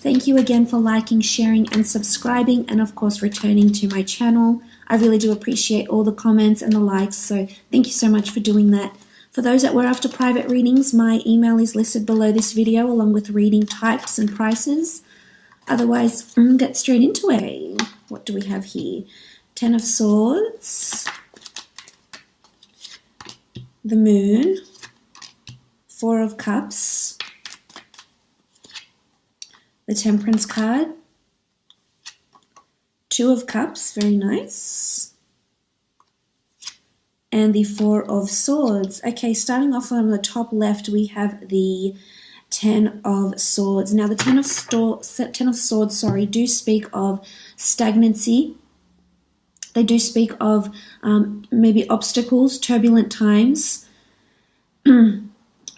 Thank you again for liking, sharing, and subscribing, and of course returning to my channel. I really do appreciate all the comments and the likes, so thank you so much for doing that. For those that were after private readings, my email is listed below this video along with reading types and prices. Otherwise, we'll get straight into it. What do we have here? Ten of Swords, the Moon, Four of Cups, the Temperance card, Two of Cups, very nice, and the Four of Swords. Okay, starting off on the top left, we have the Ten of Swords. Now, the Ten of Swords, do speak of stagnancy. They do speak of maybe obstacles, turbulent times.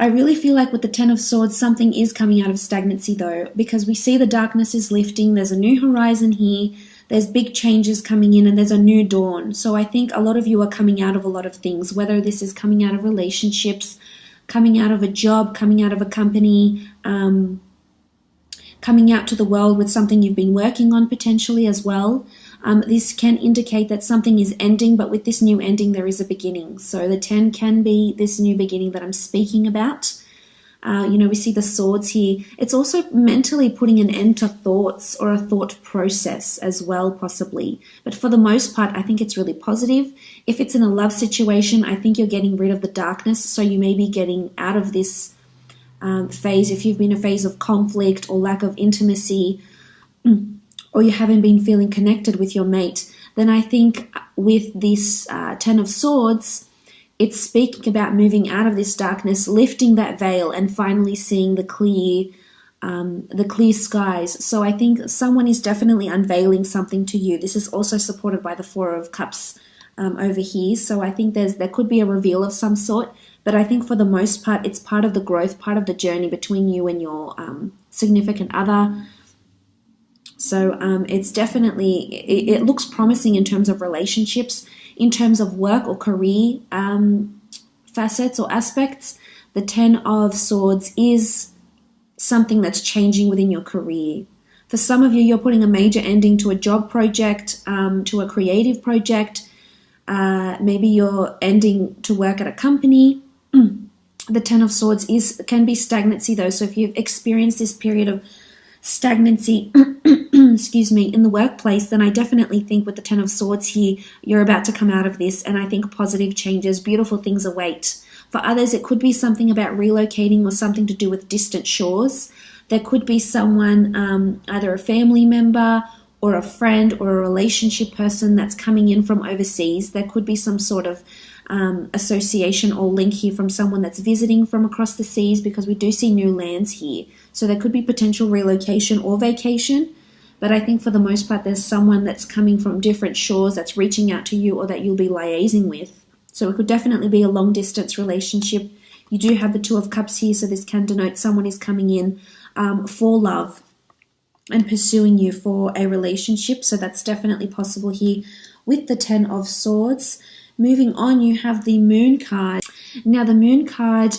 I really feel like with the Ten of Swords, something is coming out of stagnancy though, because we see the darkness is lifting. There's a new horizon here. There's big changes coming in and there's a new dawn. So I think a lot of you are coming out of a lot of things, whether this is coming out of relationships, coming out of a job, coming out of a company, coming out to the world with something you've been working on potentially as well. This can indicate that something is ending, but with this new ending, there is a beginning. So the 10 can be this new beginning that I'm speaking about. We see the swords here. It's also mentally putting an end to thoughts or a thought process as well, possibly. But for the most part, I think it's really positive. If it's in a love situation, I think you're getting rid of the darkness. So you may be getting out of this phase. If you've been in a phase of conflict or lack of intimacy, or you haven't been feeling connected with your mate, then I think with this Ten of Swords, it's speaking about moving out of this darkness, lifting that veil, and finally seeing the clear skies. So I think someone is definitely unveiling something to you. This is also supported by the Four of Cups over here. So I think there could be a reveal of some sort, but I think for the most part, it's part of the growth, part of the journey between you and your significant other. So it's definitely, it looks promising in terms of relationships. In terms of work or career facets or aspects, the Ten of Swords is something that's changing within your career. For some of you, you're putting a major ending to a job project, to a creative project. Maybe you're ending to work at a company. The Ten of Swords can be stagnancy though. So if you've experienced this period of stagnancy excuse me, in the workplace, then I definitely think with the Ten of Swords here, you're about to come out of this, and I think positive changes, beautiful things await. For others, it could be something about relocating or something to do with distant shores. There could be someone, either a family member or a friend or a relationship person that's coming in from overseas. There could be some sort of association or link here from someone that's visiting from across the seas, because we do see new lands here. So there could be potential relocation or vacation, but I think for the most part there's someone that's coming from different shores that's reaching out to you or that you'll be liaising with. So it could definitely be a long distance relationship. You do have the Two of Cups here, so this can denote someone is coming in for love and pursuing you for a relationship. So that's definitely possible here with the Ten of Swords. Moving on, you have the Moon card. Now, the Moon card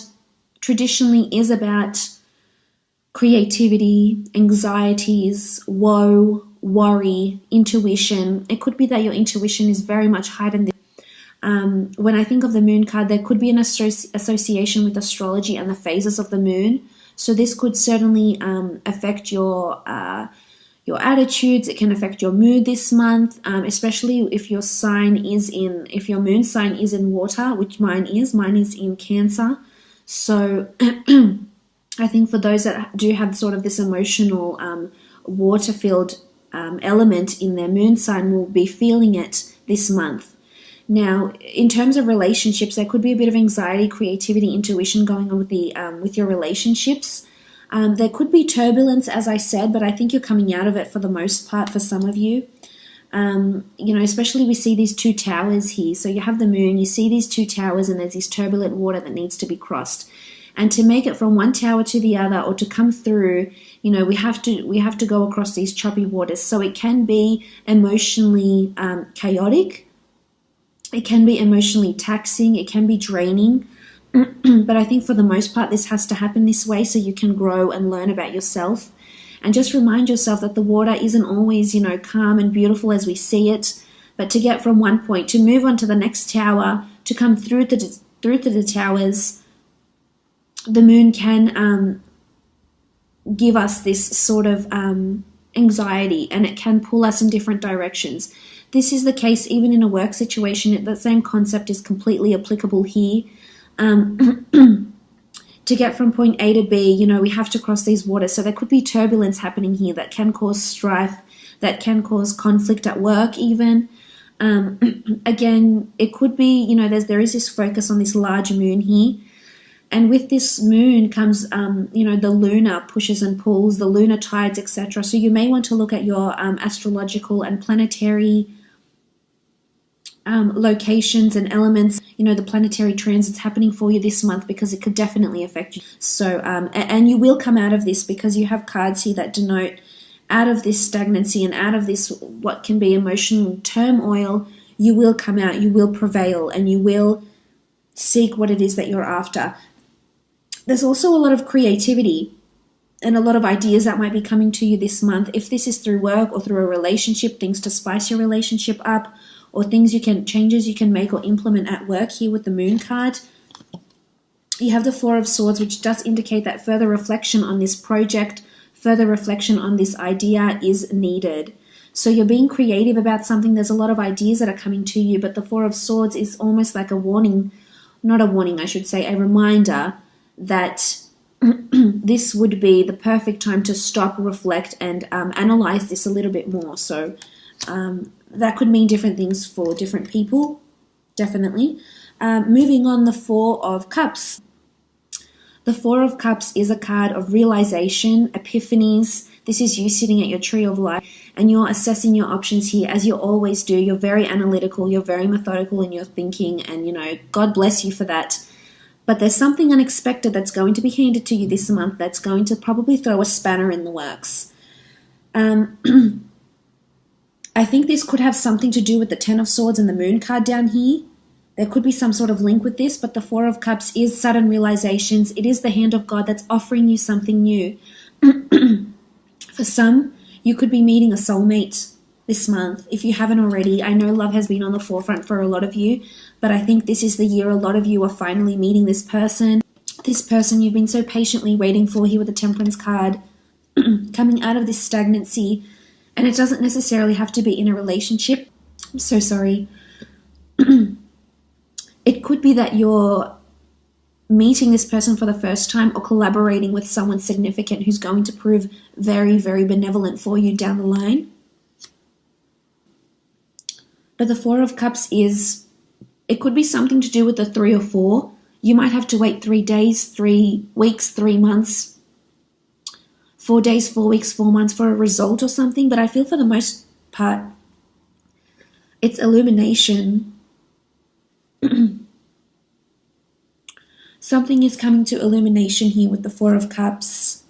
traditionally is about creativity, anxieties, woe, worry, intuition. It could be that your intuition is very much heightened. When I think of the Moon card, there could be an association with astrology and the phases of the moon. So this could certainly affect your attitudes. It can affect your mood this month, especially if your moon sign is in water, which mine is in Cancer. So I think for those that do have sort of this emotional water-filled element in their moon sign, will be feeling it this month. Now, in terms of relationships, there could be a bit of anxiety, creativity, intuition going on with your relationships. There could be turbulence, as I said, but I think you're coming out of it for the most part for some of you. Especially we see these two towers here. So you have the moon, you see these two towers, and there's this turbulent water that needs to be crossed. And to make it from one tower to the other, or to come through, we have to go across these choppy waters. So it can be emotionally chaotic. It can be emotionally taxing. It can be draining. But I think for the most part, this has to happen this way so you can grow and learn about yourself. And just remind yourself that the water isn't always, you know, calm and beautiful as we see it, but to get from one point, to move on to the next tower, to come through to the towers, the moon can give us this sort of anxiety, and it can pull us in different directions. This is the case even in a work situation. The same concept is completely applicable here. To get from point A to B, you know, we have to cross these waters. So there could be turbulence happening here that can cause strife, that can cause conflict at work even. Again, it could be, you know, there is this focus on this large moon here. And with this moon comes, you know, the lunar pushes and pulls, the lunar tides, etc. So you may want to look at your astrological and planetary locations and elements, you know, the planetary transits happening for you this month, because it could definitely affect you. So, and you will come out of this, because you have cards here that denote out of this stagnancy and out of this what can be emotional turmoil. You will come out, you will prevail, and you will seek what it is that you're after. There's also a lot of creativity and a lot of ideas that might be coming to you this month. If this is through work or through a relationship, things to spice your relationship up, or changes you can make or implement at work here with the moon card. You have the Four of Swords, which does indicate that further reflection on this project, further reflection on this idea is needed. So you're being creative about something. There's a lot of ideas that are coming to you, but the Four of Swords is almost like a warning, not a warning, I should say, a reminder that this would be the perfect time to stop, reflect, and analyze this a little bit more. So that could mean different things for different people, definitely. Moving on, the Four of Cups. The Four of Cups is a card of realization, epiphanies. This is you sitting at your tree of life, and you're assessing your options here, as you always do. You're very analytical, you're very methodical in your thinking, and, you know, God bless you for that. But there's something unexpected that's going to be handed to you this month that's going to probably throw a spanner in the works. I think this could have something to do with the Ten of Swords and the Moon card down here. There could be some sort of link with this, but the Four of Cups is sudden realizations. It is the hand of God that's offering you something new. For some, you could be meeting a soulmate this month. If you haven't already, I know love has been on the forefront for a lot of you, but I think this is the year a lot of you are finally meeting this person you've been so patiently waiting for here with the Temperance card, coming out of this stagnancy. And it doesn't necessarily have to be in a relationship. I'm so sorry. It could be that you're meeting this person for the first time, or collaborating with someone significant who's going to prove very, very benevolent for you down the line. But the Four of Cups it could be something to do with the 3 or 4. You might have to wait 3 days, 3 weeks, 3 months, 4 days, 4 weeks, 4 months for a result or something. But I feel for the most part, it's illumination. Something is coming to illumination here with the Four of Cups.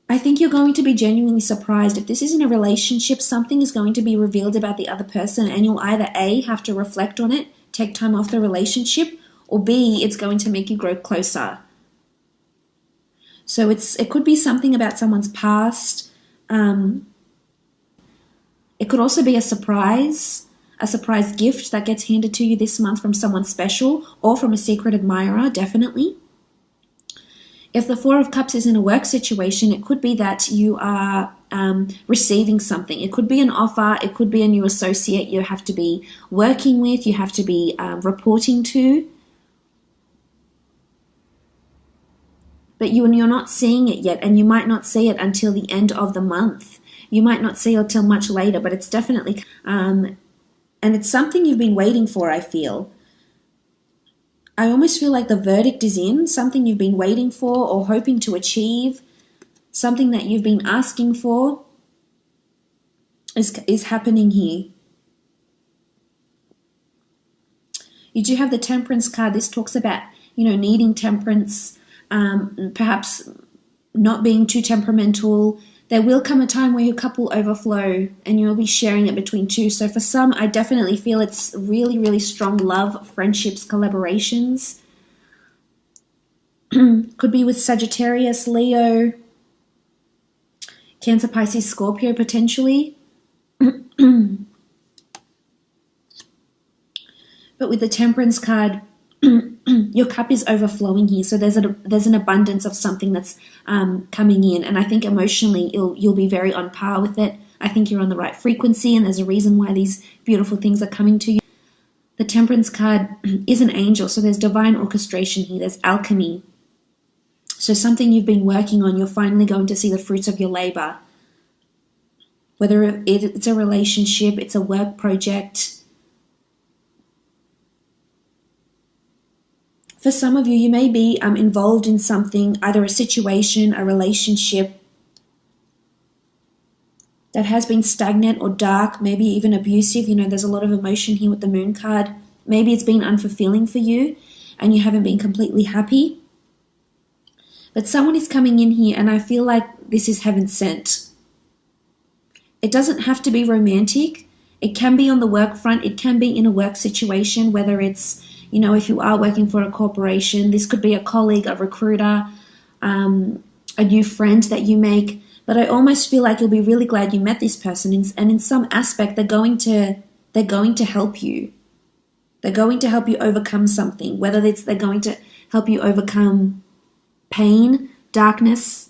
I think you're going to be genuinely surprised. If this is in a relationship, something is going to be revealed about the other person, and you'll either A, have to reflect on it, take time off the relationship, or B, it's going to make you grow closer. So it could be something about someone's past. It could also be a surprise gift that gets handed to you this month from someone special, or from a secret admirer, definitely. If the Four of Cups is in a work situation, it could be that you are receiving something. It could be an offer. It could be a new associate you have to be working with, you have to be reporting to. But you're not seeing it yet, and you might not see it until the end of the month. You might not see it until much later, but it's definitely... and it's something you've been waiting for, I feel. I almost feel like the verdict is in, something you've been waiting for or hoping to achieve, something that you've been asking for is happening here. You do have the Temperance card. This talks about, needing temperance, perhaps not being too temperamental. There will come a time where your cup will overflow and you'll be sharing it between two. So for some, I definitely feel it's really, really strong love, friendships, collaborations. Could be with Sagittarius, Leo, Cancer, Pisces, Scorpio potentially. But with the Temperance card, your cup is overflowing here. So there's an abundance of something that's coming in. And I think emotionally you'll be very on par with it. I think you're on the right frequency, and there's a reason why these beautiful things are coming to you. The Temperance card is an angel, so there's divine orchestration here. There's alchemy. So something you've been working on, you're finally going to see the fruits of your labor. Whether it's a relationship, it's a work project. For some of you, you may be involved in something, either a situation, a relationship that has been stagnant or dark, maybe even abusive. There's a lot of emotion here with the Moon card. Maybe it's been unfulfilling for you and you haven't been completely happy. But someone is coming in here, and I feel like this is heaven sent. It doesn't have to be romantic. It can be on the work front. It can be in a work situation, whether it's, if you are working for a corporation. This could be a colleague, a recruiter, a new friend that you make. But I almost feel like you'll be really glad you met this person, and in some aspect they're going to help you. They're going to help you overcome something, whether they're going to help you overcome pain, darkness,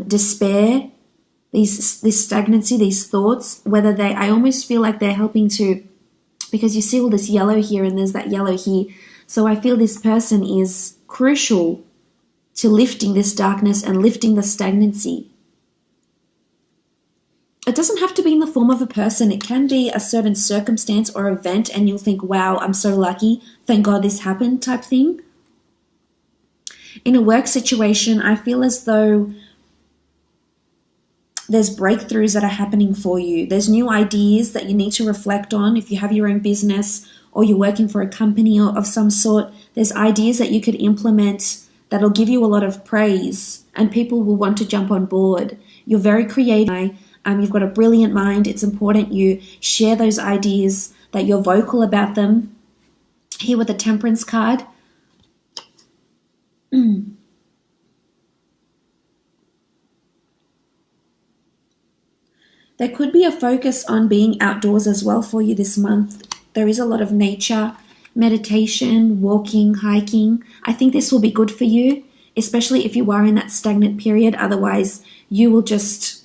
despair, this stagnancy, these thoughts, I almost feel like they're helping to, because you see all this yellow here and there's that yellow here. So I feel this person is crucial to lifting this darkness and lifting the stagnancy. It doesn't have to be in the form of a person. It can be a certain circumstance or event, and you'll think, wow, I'm so lucky. Thank God this happened type thing. In a work situation, I feel as though there's breakthroughs that are happening for you. There's new ideas that you need to reflect on. If you have your own business or you're working for a company of some sort, there's ideas that you could implement that'll give you a lot of praise, and people will want to jump on board. You're very creative. You've got a brilliant mind. It's important you share those ideas, that you're vocal about them. Here with the Temperance card. There could be a focus on being outdoors as well for you this month. There is a lot of nature, meditation, walking, hiking. I think this will be good for you, especially if you are in that stagnant period. Otherwise, you will just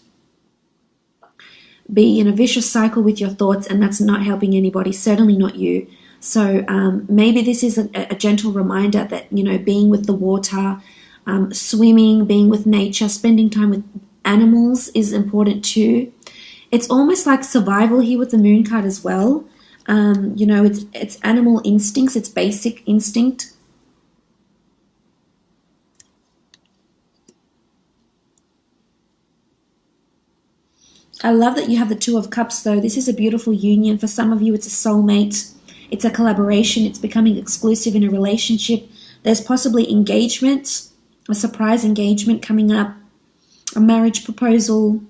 be in a vicious cycle with your thoughts, and that's not helping anybody, certainly not you. So maybe this is a gentle reminder that, being with the water, swimming, being with nature, spending time with animals is important too. It's almost like survival here with the Moon card as well. It's animal instincts, it's basic instinct. I love that you have the Two of Cups though. This is a beautiful union. For some of you, it's a soulmate. It's a collaboration. It's becoming exclusive in a relationship. There's possibly engagement, a surprise engagement coming up, a marriage proposal,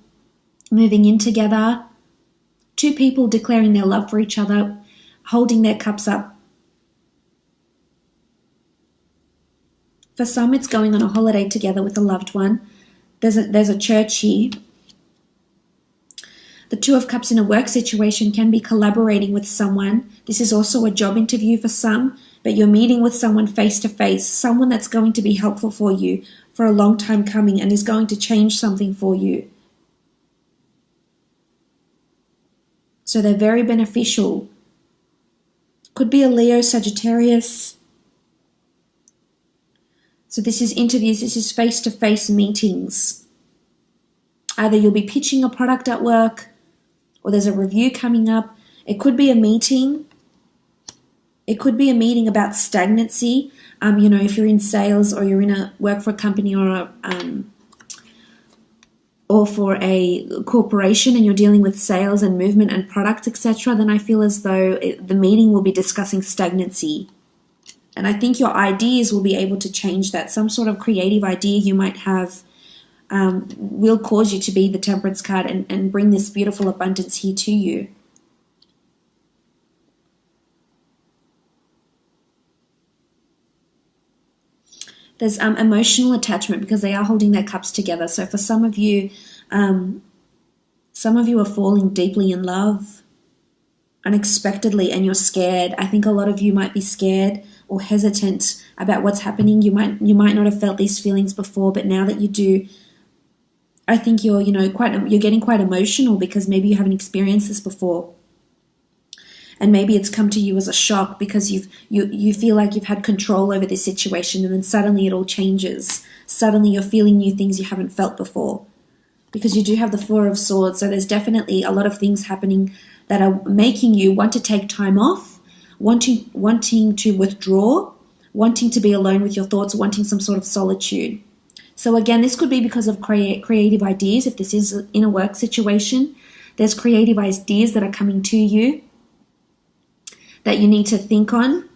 moving in together. Two people declaring their love for each other, holding their cups up. For some, it's going on a holiday together with a loved one. There's a church here. The Two of Cups in a work situation can be collaborating with someone. This is also a job interview for some, but you're meeting with someone face to face, someone that's going to be helpful for you for a long time coming and is going to change something for you. So they're very beneficial. Could be a Leo, Sagittarius. So this is interviews, this is face-to-face meetings. Either you'll be pitching a product at work, or there's a review coming up. It could be a meeting. It could be a meeting about stagnancy. If you're in sales or you're in a work for a company or for a corporation and you're dealing with sales and movement and products, etc., then I feel as though the meeting will be discussing stagnancy. And I think your ideas will be able to change that. Some sort of creative idea you might have will cause you to be the Temperance card and bring this beautiful abundance here to you. There's emotional attachment because they are holding their cups together. So for some of you are falling deeply in love unexpectedly and you're scared. I think a lot of you might be scared or hesitant about what's happening. You might not have felt these feelings before, but now that you do, I think you're getting quite emotional because maybe you haven't experienced this before. And maybe it's come to you as a shock because you feel like you've had control over this situation, and then suddenly it all changes. Suddenly you're feeling new things you haven't felt before, because you do have the Four of Swords. So there's definitely a lot of things happening that are making you want to take time off, wanting to withdraw, wanting to be alone with your thoughts, wanting some sort of solitude. So again, this could be because of creative ideas. If this is in a work situation, there's creative ideas that are coming to you that you need to think on.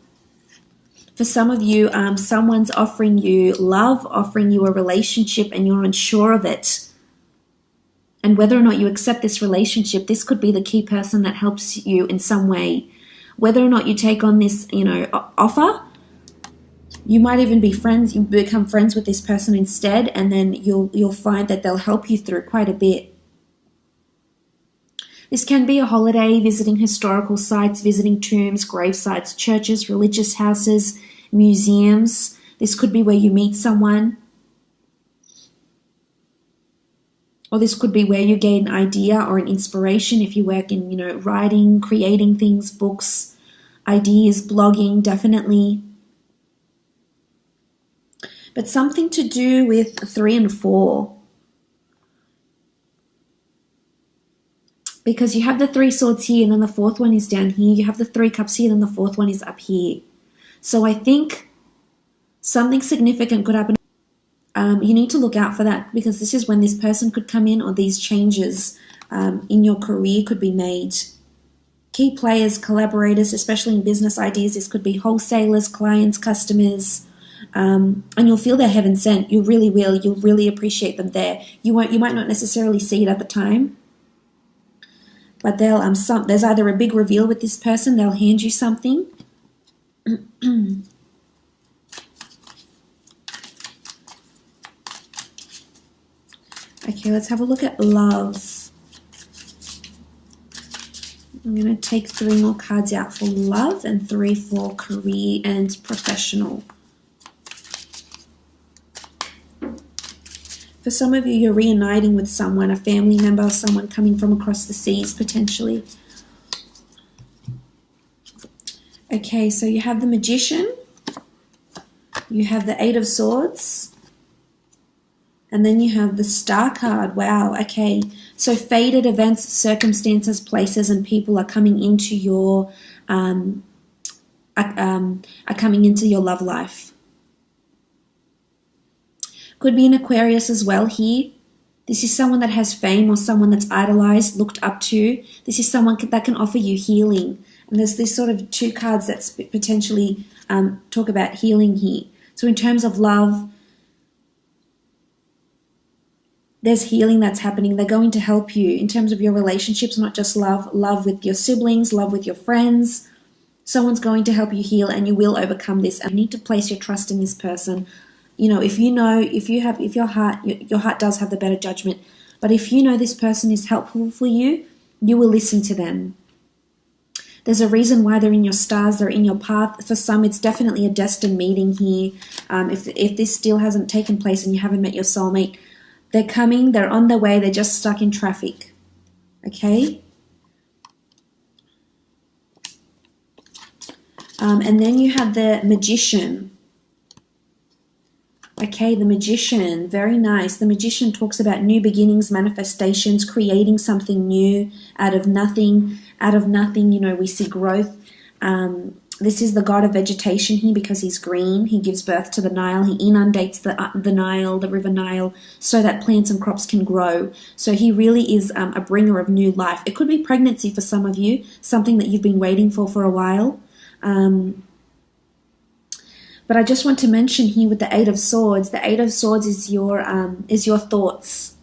For some of you, someone's offering you love, offering you a relationship, and you're unsure of it. And whether or not you accept this relationship, this could be the key person that helps you in some way. Whether or not you take on this, offer, you might even be friends. You become friends with this person instead, and then you'll find that they'll help you through quite a bit. This can be a holiday, visiting historical sites, visiting tombs, grave sites, churches, religious houses, museums. This could be where you meet someone. Or this could be where you gain an idea or an inspiration if you work in, writing, creating things, books, ideas, blogging, definitely. But something to do with 3 and 4. Because you have the 3 swords here, and then the 4th one is down here. You have the 3 cups here, and then the 4th one is up here. So I think something significant could happen. You need to look out for that, because this is when this person could come in, or these changes in your career could be made. Key players, collaborators, especially in business ideas. This could be wholesalers, clients, customers. And you'll feel they're heaven sent. You really will. You'll really appreciate them there. You might not necessarily see it at the time. But there's either a big reveal with this person, they'll hand you something. Okay, let's have a look at love. I'm going to take 3 more cards out for love and 3 for career and professional. For some of you, you're reuniting with someone, a family member, someone coming from across the seas potentially. Okay, so you have the Magician, you have the 8 of Swords, and then you have the Star card. Wow, okay. So fated events, circumstances, places, and people are coming into your love life. Could be an Aquarius as well here. This is someone that has fame or someone that's idolized, looked up to. This is someone that can offer you healing. And there's this sort of 2 cards that potentially talk about healing here. So in terms of love, there's healing that's happening. They're going to help you in terms of your relationships, not just love with your siblings, love with your friends. Someone's going to help you heal, and you will overcome this. And you need to place your trust in this person. If your heart does have the better judgment, but if you know this person is helpful for you, you will listen to them. There's a reason why they're in your stars, they're in your path. For some, it's definitely a destined meeting here. If this still hasn't taken place and you haven't met your soulmate, they're coming, they're on their way, they're just stuck in traffic. Okay? And then you have the Magician. Okay, the Magician, very nice. The Magician talks about new beginnings, manifestations, creating something new out of nothing. Out of nothing, we see growth. This is the god of vegetation here because he's green. He gives birth to the Nile. He inundates the Nile, the river Nile, so that plants and crops can grow. So he really is a bringer of new life. It could be pregnancy for some of you, something that you've been waiting for a while. But I just want to mention here with the 8 of Swords, the 8 of Swords is your thoughts.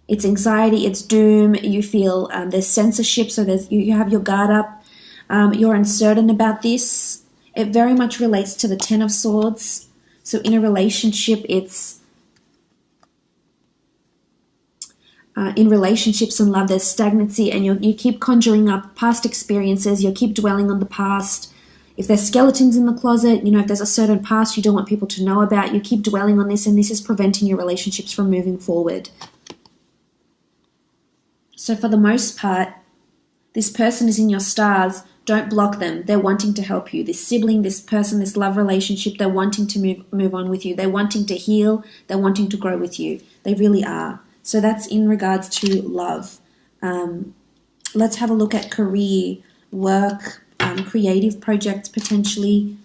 It's anxiety, it's doom. You feel there's censorship, so you have your guard up. You're uncertain about this. It very much relates to the 10 of Swords. So in a relationship, it's in relationships and love, there's stagnancy, and you keep conjuring up past experiences. You keep dwelling on the past. If there's skeletons in the closet, you know, if there's a certain past you don't want people to know about, you keep dwelling on this, and this is preventing your relationships from moving forward. So for the most part, this person is in your stars. Don't block them. They're wanting to help you. This sibling, this person, this love relationship, they're wanting to move on with you. They're wanting to heal. They're wanting to grow with you. They really are. So that's in regards to love. Let's have a look at career, work, creative projects potentially.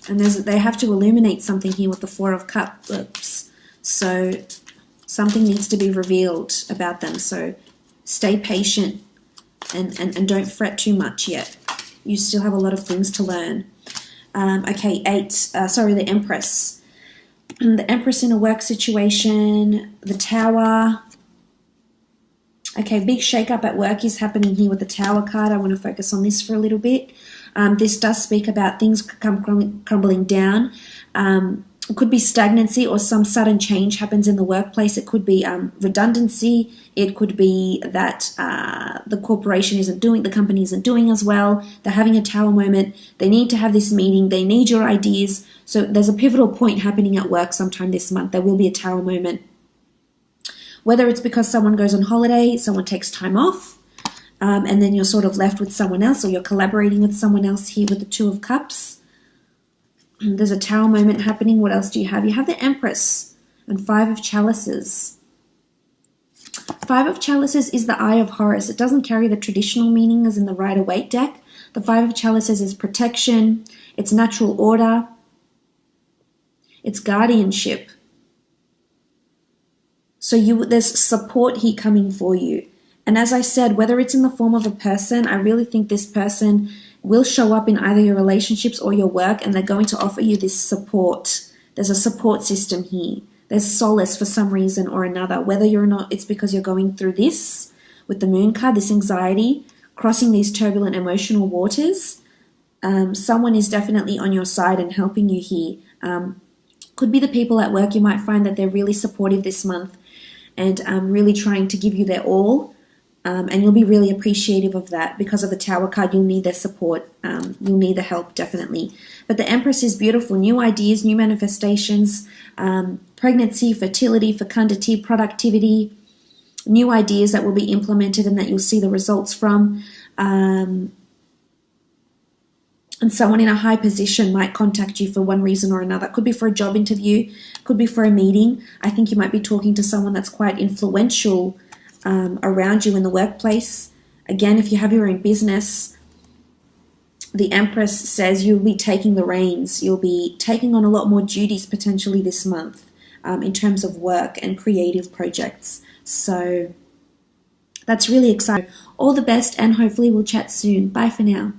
And they have to illuminate something here with the Four of Cups. So something needs to be revealed about them. So stay patient and don't fret too much yet. You still have a lot of things to learn. Okay, the Empress. The Empress in a work situation, the Tower. Okay, big shake-up at work is happening here with the Tower card. I want to focus on this for a little bit. This does speak about things crumbling down. It could be stagnancy or some sudden change happens in the workplace. It could be redundancy. It could be that the corporation the company isn't doing as well. They're having a Tower moment. They need to have this meeting. They need your ideas. So there's a pivotal point happening at work sometime this month. There will be a Tower moment. Whether it's because someone goes on holiday, someone takes time off, and then you're sort of left with someone else, or you're collaborating with someone else here with the Two of Cups. There's a Tower moment happening. What else do you have? You have the Empress and Five of Chalices. Five of Chalices is the Eye of Horus. It doesn't carry the traditional meaning as in the Rider-Waite deck. The Five of Chalices is protection. It's natural order. It's guardianship. So there's support here coming for you. And as I said, whether it's in the form of a person, I really think this person will show up in either your relationships or your work, and they're going to offer you this support. There's a support system here. There's solace for some reason or another, whether you're not, it's because you're going through this with the Moon card, this anxiety, crossing these turbulent emotional waters. Someone is definitely on your side and helping you here. Could be the people at work. You might find that they're really supportive this month and really trying to give you their all. And you'll be really appreciative of that. Because of the Tower card, you'll need their support. You'll need the help, definitely. But the Empress is beautiful. New ideas, new manifestations, pregnancy, fertility, fecundity, productivity, new ideas that will be implemented and that you'll see the results from. And someone in a high position might contact you for one reason or another. Could be for a job interview, could be for a meeting. I think you might be talking to someone that's quite influential around you in the workplace. Again, if you have your own business, the Empress says you'll be taking the reins. You'll be taking on a lot more duties potentially this month in terms of work and creative projects. So that's really exciting. All the best, and hopefully we'll chat soon. Bye for now.